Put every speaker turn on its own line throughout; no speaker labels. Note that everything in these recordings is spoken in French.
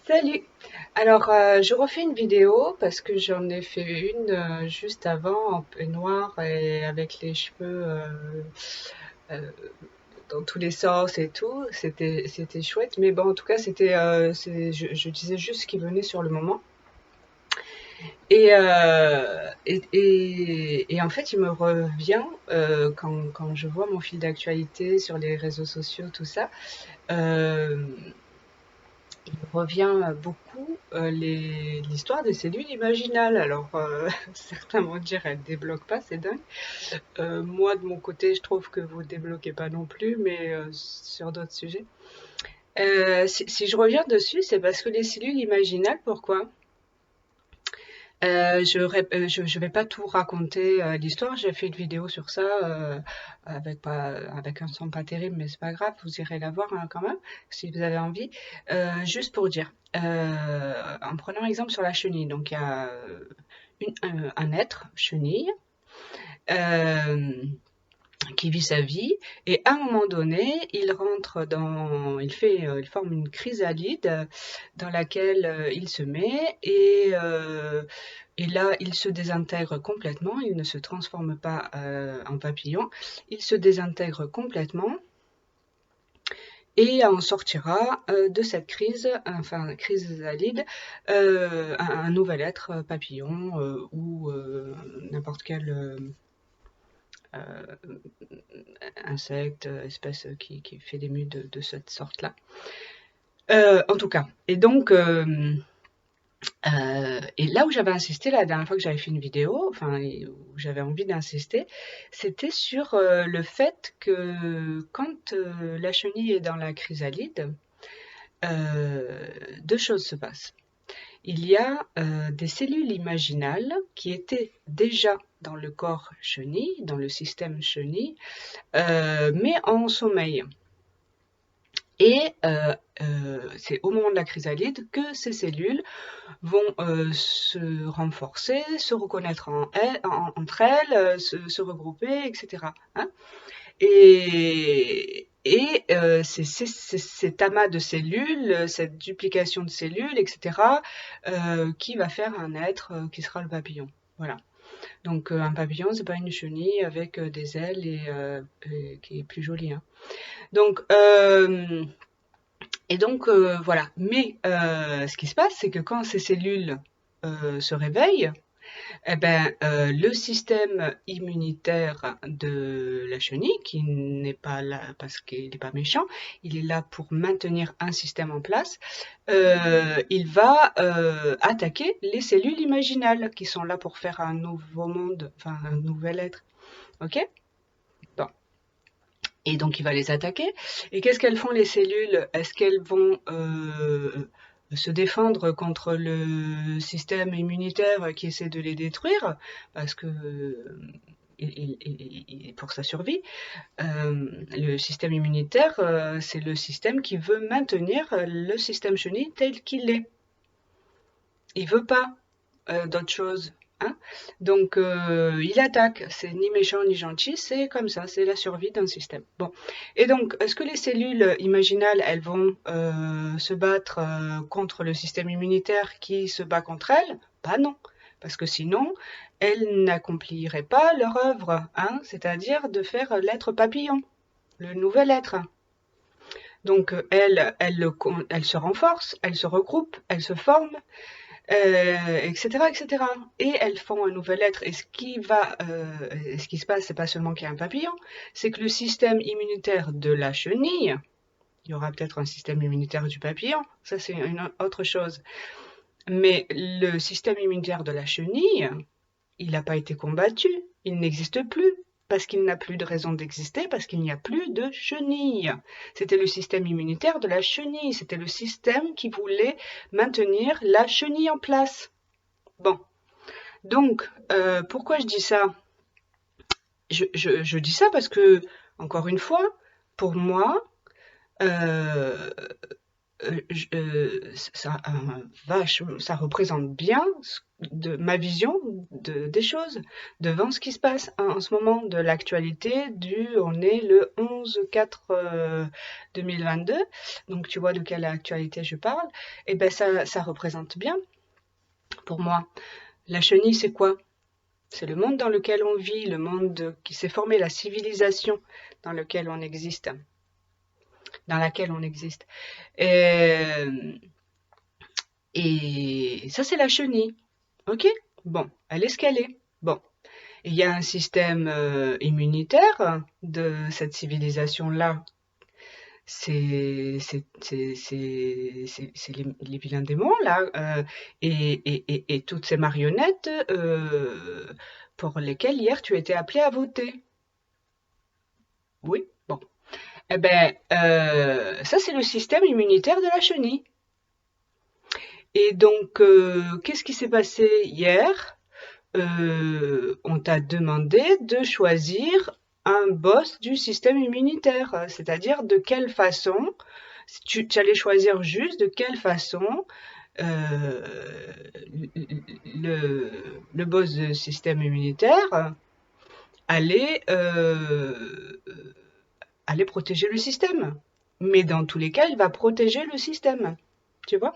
Salut! Alors, je refais une vidéo parce que j'en ai fait une juste avant en peignoir et avec les cheveux euh, dans tous les sens et tout. C'était chouette, mais bon, en tout cas, je disais juste ce qui venait sur le moment. Et en fait, il me revient quand je vois mon fil d'actualité sur les réseaux sociaux, tout ça. euh, Il revient beaucoup l'histoire des cellules imaginales. Alors, certains vont dire elles débloquent pas, c'est dingue. Moi, de mon côté, je trouve que vous débloquez pas non plus, mais sur d'autres sujets. Si je reviens dessus, c'est parce que les cellules imaginales, pourquoi? Je vais pas tout raconter l'histoire. J'ai fait une vidéo sur ça avec un son pas terrible, mais c'est pas grave. Vous irez la voir hein, quand même si vous avez envie. Juste pour dire, en prenant exemple sur la chenille. Donc il y a un être chenille euh, qui vit sa vie et à un moment donné, il forme une chrysalide dans laquelle il se met et là, il se désintègre complètement, il ne se transforme pas en papillon, il se désintègre complètement et en sortira de cette chrysalide, un nouvel être papillon ou n'importe quel euh, insecte, espèce qui fait des mues de cette sorte-là. En tout cas, et là où j'avais insisté la dernière fois que j'avais fait une vidéo, enfin où j'avais envie d'insister, c'était sur le fait que quand la chenille est dans la chrysalide, deux choses se passent. Il y a des cellules imaginales qui étaient déjà dans le corps chenille, dans le système chenille, mais en sommeil. Et c'est au moment de la chrysalide que ces cellules vont se renforcer, se reconnaître entre elles, se regrouper, etc. Hein. Cet amas de cellules, cette duplication de cellules, etc., qui va faire un être qui sera le papillon. Voilà. Donc un papillon, c'est pas une chenille avec des ailes et qui est plus jolie. Hein. Donc voilà. Mais ce qui se passe, c'est que quand ces cellules se réveillent, eh ben, le système immunitaire de la chenille, qui n'est pas là parce qu'il n'est pas méchant, il est là pour maintenir un système en place, il va attaquer les cellules imaginales qui sont là pour faire un nouveau monde, enfin un nouvel être. Ok? Bon. Et donc il va les attaquer. Et qu'est-ce qu'elles font les cellules? Est-ce qu'elles vont se défendre contre le système immunitaire qui essaie de les détruire? Parce que pour sa survie, le système immunitaire, c'est le système qui veut maintenir le système chenille tel qu'il est. Il veut pas d'autre chose. Hein. Donc il attaque, c'est ni méchant ni gentil, c'est comme ça, c'est la survie d'un système. Bon, et donc est-ce que les cellules imaginales, elles vont se battre contre le système immunitaire qui se bat contre elles? Bah non, parce que sinon elles n'accompliraient pas leur œuvre, hein, c'est-à-dire de faire l'être papillon, le nouvel être. Donc elles se renforcent, elles se regroupent, elles se forment, etc., etc. Et elles font un nouvel être. Et ce qui se passe, c'est pas seulement qu'il y a un papillon, c'est que le système immunitaire de la chenille, il y aura peut-être un système immunitaire du papillon, ça c'est une autre chose. Mais le système immunitaire de la chenille, il n'a pas été combattu, il n'existe plus, parce qu'il n'a plus de raison d'exister, parce qu'il n'y a plus de chenille. C'était le système immunitaire de la chenille, c'était le système qui voulait maintenir la chenille en place. Bon, donc, pourquoi je dis ça? Je dis ça parce que, encore une fois, pour moi, euh, ça, ça représente bien ma vision des choses, devant ce qui se passe en ce moment, de l'actualité on est le 11/4/2022, donc tu vois de quelle actualité je parle, et ben ça représente bien pour moi. La chenille, c'est quoi? C'est le monde dans lequel on vit, le monde qui s'est formé, la civilisation dans laquelle on existe, dans laquelle on existe. Et ça, c'est la chenille. Ok? Bon, elle est ce qu'elle est. Bon. Il y a un système immunitaire de cette civilisation-là. C'est les vilains démons, là, et toutes ces marionnettes pour lesquelles hier tu étais appelé à voter. Oui, bon. Eh ben, ça, c'est le système immunitaire de la chenille. Et donc, qu'est-ce qui s'est passé hier? On t'a demandé de choisir un boss du système immunitaire, c'est-à-dire de quelle façon, tu allais choisir juste de quelle façon euh, le boss du système immunitaire allait, allait protéger le système. Mais dans tous les cas, il va protéger le système. Tu vois?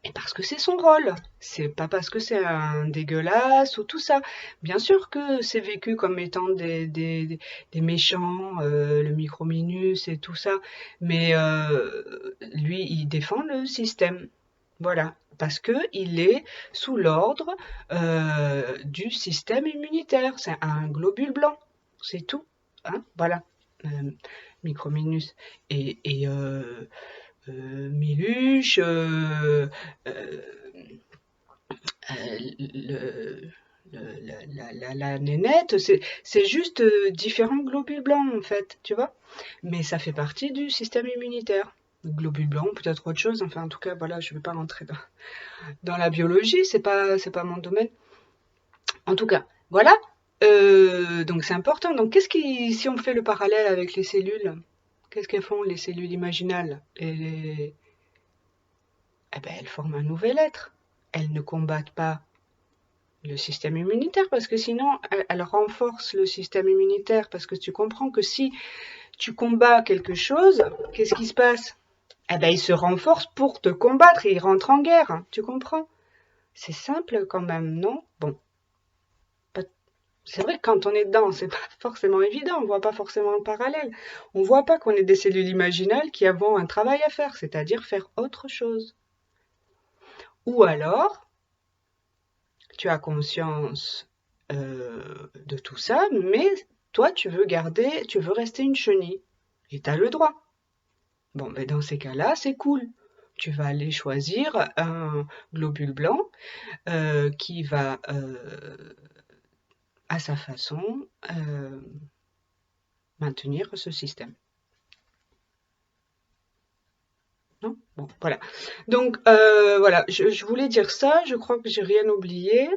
Mais parce que c'est son rôle. C'est pas parce que c'est un dégueulasse ou tout ça. Bien sûr que c'est vécu comme étant des méchants, le microminus et tout ça. Mais lui, il défend le système. Voilà. Parce que il est sous l'ordre du système immunitaire. C'est un globule blanc. C'est tout. Hein, voilà. Euh, Microminus. Miluche, euh, le, la nénette, c'est juste différents globules blancs en fait, tu vois. Mais ça fait partie du système immunitaire. Globules blancs, peut-être autre chose. Enfin, en tout cas, voilà, je ne vais pas rentrer dans la biologie, c'est pas mon domaine. En tout cas, voilà. Donc c'est important. Donc si on fait le parallèle avec les cellules, qu'est-ce qu'elles font les cellules imaginales? Eh ben, elles forment un nouvel être. Elles ne combattent pas le système immunitaire parce que sinon, elles renforcent le système immunitaire parce que tu comprends que si tu combats quelque chose, qu'est-ce qui se passe? Eh ben, il se renforce pour te combattre et il rentre en guerre. Hein, tu comprends? C'est simple quand même, non? Bon, c'est vrai que quand on est dedans, c'est pas forcément évident. On voit pas forcément le parallèle. On voit pas qu'on est des cellules imaginales qui avons un travail à faire, c'est-à-dire faire autre chose. Ou alors, tu as conscience de tout ça, mais toi, tu veux rester une chenille. Et tu as le droit. Bon, mais dans ces cas-là, c'est cool. Tu vas aller choisir un globule blanc qui va, à sa façon, maintenir ce système. Non? Bon, voilà. Donc, voilà, je voulais dire ça. Je crois que j'ai rien oublié.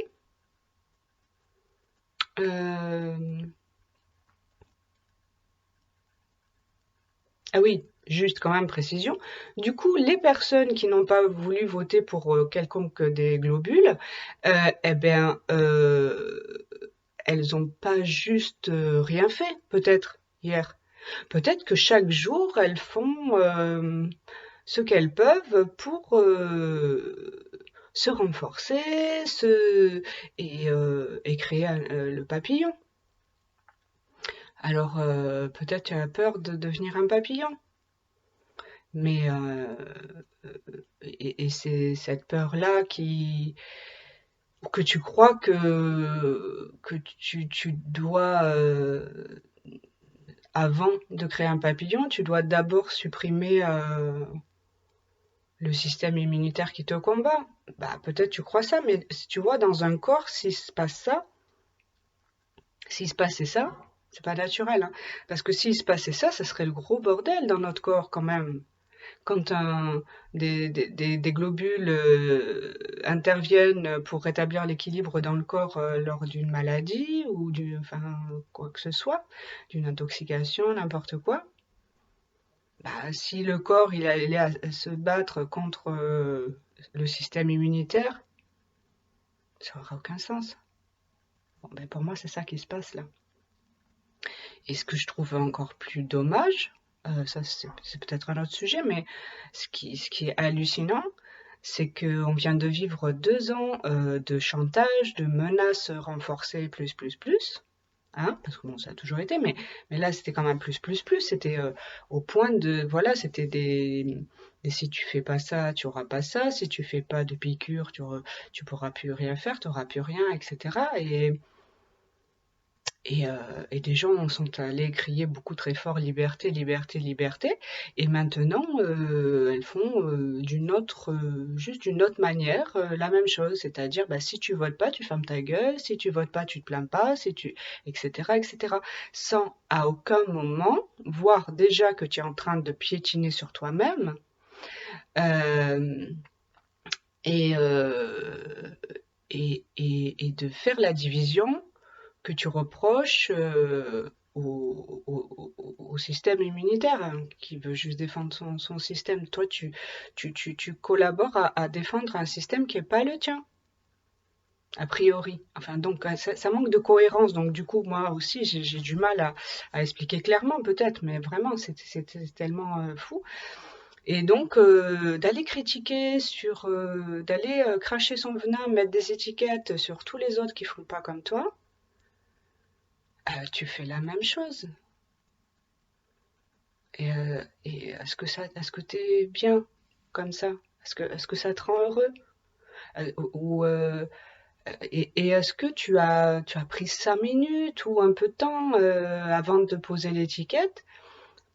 Ah oui, juste quand même précision. Du coup, les personnes qui n'ont pas voulu voter pour quelconque des globules, eh bien, elles n'ont pas juste rien fait, peut-être, hier. Peut-être que chaque jour, elles font ce qu'elles peuvent pour se renforcer et créer le papillon. Alors, peut-être tu as peur de devenir un papillon. Mais et c'est cette peur-là que tu crois que tu dois avant de créer un papillon, tu dois d'abord supprimer le système immunitaire qui te combat. Bah peut-être tu crois ça, mais si tu vois dans un corps, s'il se passe ça, s'il se passait ça, c'est pas naturel, hein. Parce que s'il se passait ça, ça serait le gros bordel dans notre corps quand même. Quand des globules interviennent pour rétablir l'équilibre dans le corps lors d'une maladie ou enfin, quoi que ce soit, d'une intoxication, n'importe quoi, Bah, si le corps il est à se battre contre le système immunitaire, ça n'aura aucun sens. Bon, ben pour moi, c'est ça qui se passe là. Et ce que je trouve encore plus dommage, ça c'est peut-être un autre sujet, mais ce qui est hallucinant, c'est qu'on vient de vivre 2 ans de chantage, de menaces renforcées, plus. Hein, parce que bon, ça a toujours été, mais là c'était quand même plus. C'était au point de, voilà, c'était des si tu fais pas ça, tu auras pas ça, si tu fais pas de piqûre, tu pourras plus rien faire, tu auras plus rien, etc. Et des gens sont allés crier beaucoup très fort liberté, liberté, liberté. Et maintenant, elles font juste d'une autre manière, la même chose. C'est-à-dire, bah, si tu votes pas, tu fermes ta gueule. Si tu votes pas, tu te plains pas. Etc., etc. Sans à aucun moment voir déjà que tu es en train de piétiner sur toi-même. euh, et, euh, et de faire la division que tu reproches au système immunitaire, hein, qui veut juste défendre son système. Toi, tu collabores à défendre un système qui n'est pas le tien, a priori. Enfin, donc, ça manque de cohérence. Donc, du coup, moi aussi, j'ai du mal à expliquer clairement, peut-être, mais vraiment, c'était tellement fou. Et donc, d'aller critiquer d'aller cracher son venin, mettre des étiquettes sur tous les autres qui font pas comme toi, tu fais la même chose. Et est-ce que t'es bien comme ça? Est-ce que ça te rend heureux? Et est-ce que tu as pris 5 minutes ou un peu de temps avant de te poser l'étiquette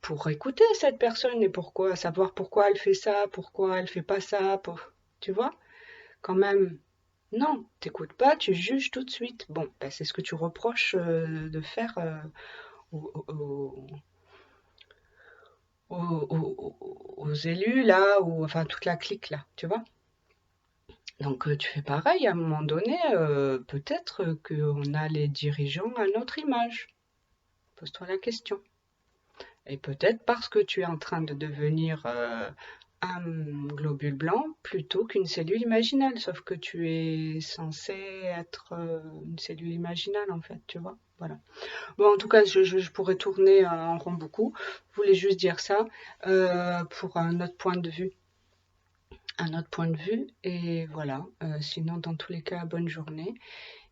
pour écouter cette personne et savoir pourquoi elle fait ça, pourquoi elle fait pas ça, tu vois? Quand même, non, t'écoutes pas, tu juges tout de suite. Bon, ben, c'est ce que tu reproches de faire aux, aux- aux élus là, ou enfin toute la clique là, tu vois. Donc tu fais pareil, à un moment donné, peut-être qu'on a les dirigeants à notre image. Pose-toi la question. Et peut-être parce que tu es en train de devenir un globule blanc plutôt qu'une cellule imaginale, sauf que tu es censé être une cellule imaginale en fait, tu vois. Voilà. Bon, en tout cas, je pourrais tourner en rond beaucoup. Je voulais juste dire ça pour un autre point de vue. Un autre point de vue. Et voilà. Sinon, dans tous les cas, bonne journée.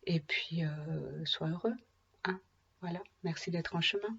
Et puis, sois heureux. Hein, voilà. Merci d'être en chemin.